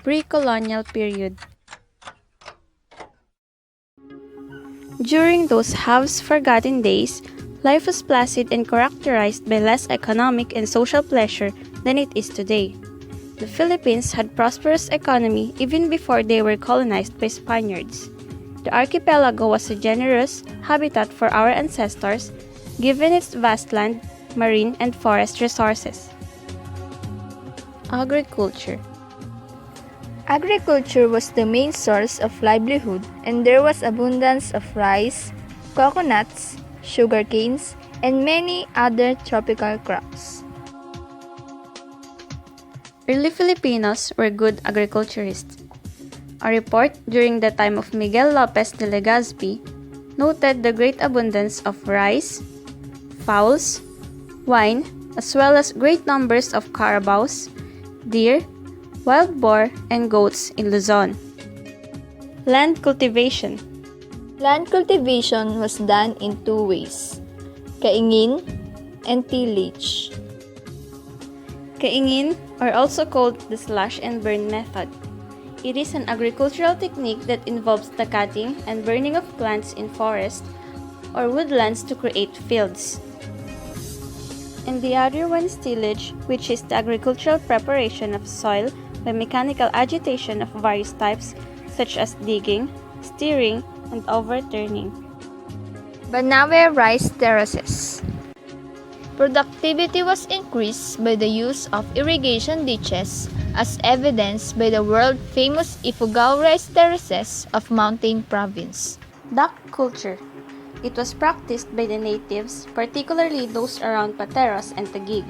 Pre-Colonial period. During those half-forgotten days, life was placid and characterized by less economic and social pleasure than it is today. The Philippines had prosperous economy even before they were colonized by Spaniards. The archipelago was a generous habitat for our ancestors, given its vast land, marine, and forest resources. Agriculture. Agriculture was the main source of livelihood, and there was abundance of rice, coconuts, sugar canes, and many other tropical crops. Early Filipinos were good agriculturists. A report during the time of Miguel Lopez de Legazpi noted the great abundance of rice, fowls, wine, as well as great numbers of carabaos, deer, wild boar, and goats in Luzon. Land cultivation. Land cultivation was done in two ways, kaingin and tillage. Kaingin, or also called the slash and burn method. It is an agricultural technique that involves the cutting and burning of plants in forests or woodlands to create fields. And the other one is tillage, which is the agricultural preparation of soil by mechanical agitation of various types such as digging, steering, and overturning. Banawe rice terraces. Productivity was increased by the use of irrigation ditches, as evidenced by the world-famous Ifugao rice terraces of Mountain Province. Duck culture. It was practiced by the natives, particularly those around Pateros and Taguig.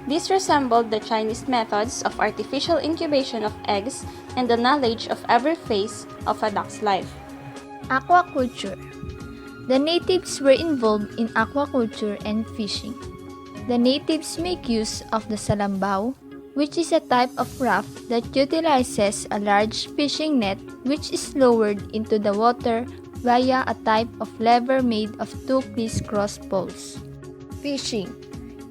This resembled the Chinese methods of artificial incubation of eggs and the knowledge of every phase of a duck's life. Aquaculture. The natives were involved in aquaculture and fishing. The natives make use of the salambao, which is a type of raft that utilizes a large fishing net which is lowered into the water via a type of lever made of two criss-cross poles. Fishing.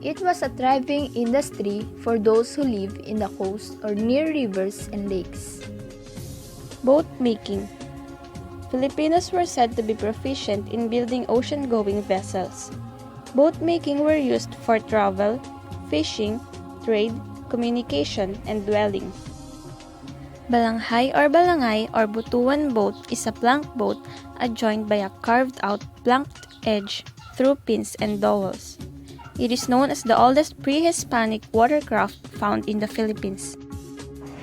It was a thriving industry for those who live in the coast or near rivers and lakes. Boat making. Filipinos were said to be proficient in building ocean-going vessels. Boat making were used for travel, fishing, trade, communication, and dwelling. Balanghay or balangay or butuan boat is a plank boat adjoined by a carved-out planked edge through pins and dowels. It is known as the oldest pre-Hispanic watercraft found in the Philippines.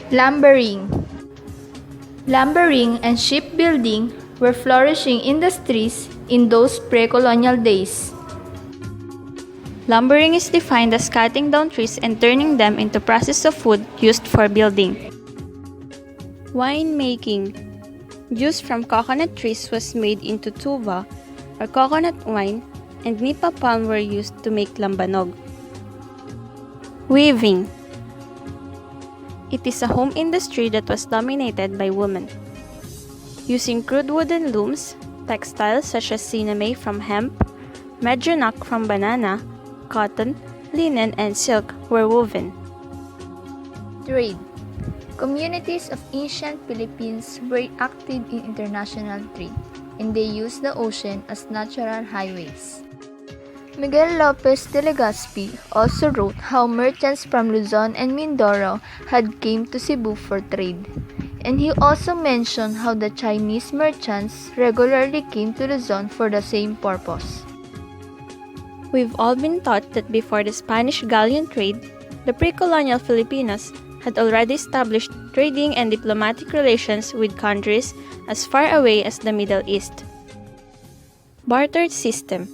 Lumbering. Lumbering and shipbuilding were flourishing industries in those pre-colonial days. Lumbering is defined as cutting down trees and turning them into process of wood used for building. Wine making. Juice from coconut trees was made into tuba, or coconut wine, and nipa palm were used to make lambanog. Weaving. It is a home industry that was dominated by women. Using crude wooden looms, textiles such as sinamay from hemp, medjonak from banana, cotton, linen, and silk were woven. Trade. Communities of ancient Philippines were active in international trade, and they used the ocean as natural highways. Miguel Lopez de Legazpi also wrote how merchants from Luzon and Mindoro had came to Cebu for trade, and he also mentioned how the Chinese merchants regularly came to Luzon for the same purpose. We've all been taught that before the Spanish galleon trade, the pre-colonial Filipinos had already established trading and diplomatic relations with countries as far away as the Middle East. Barter system.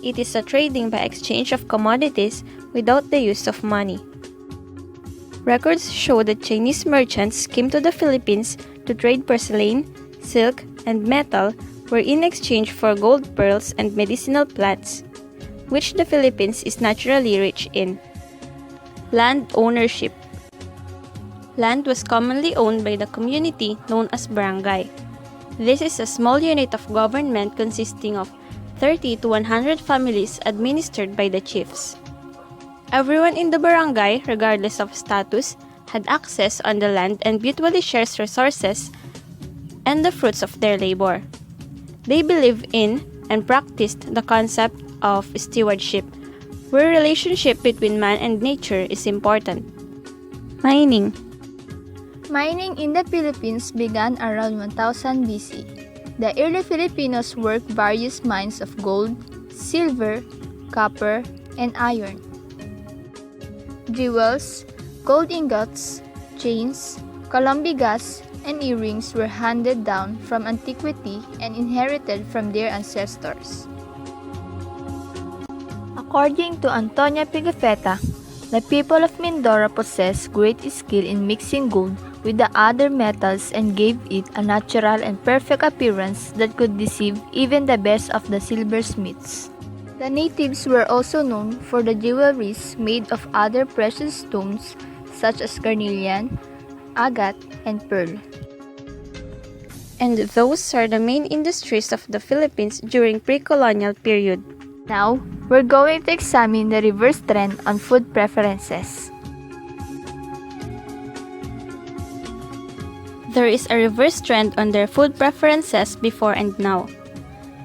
It is a trading by exchange of commodities without the use of money. Records show that Chinese merchants came to the Philippines to trade porcelain, silk, and metal were in exchange for gold pearls and medicinal plants, which the Philippines is naturally rich in. Land ownership. Land was commonly owned by the community known as barangay. This is a small unit of government consisting of 30 to 100 families administered by the chiefs. Everyone in the barangay, regardless of status, had access on the land and mutually shares resources and the fruits of their labor. They believed in and practiced the concept of stewardship, where relationship between man and nature is important. Mining. Mining in the Philippines began around 1000 BC. The early Filipinos worked various mines of gold, silver, copper, and iron. Jewels, gold ingots, chains, columbigas, and earrings were handed down from antiquity and inherited from their ancestors. According to Antonia Pigafetta, the people of Mindoro possessed great skill in mixing gold with the other metals and gave it a natural and perfect appearance that could deceive even the best of the silversmiths. The natives were also known for the jewelries made of other precious stones such as carnelian, agate, and pearl. And those are the main industries of the Philippines during pre-colonial period. Now, we're going to examine the reverse trend on food preferences. There is a reverse trend on their food preferences before and now.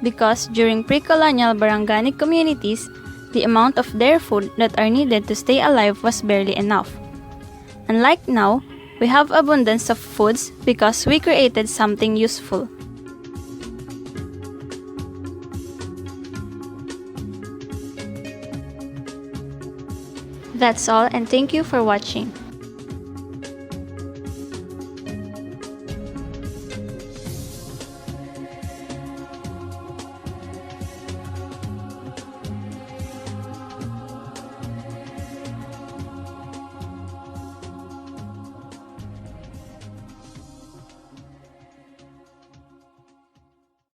Because during pre-colonial Barangani communities, the amount of their food that are needed to stay alive was barely enough. Unlike now, we have abundance of foods because we created something useful. That's all, and thank you for watching.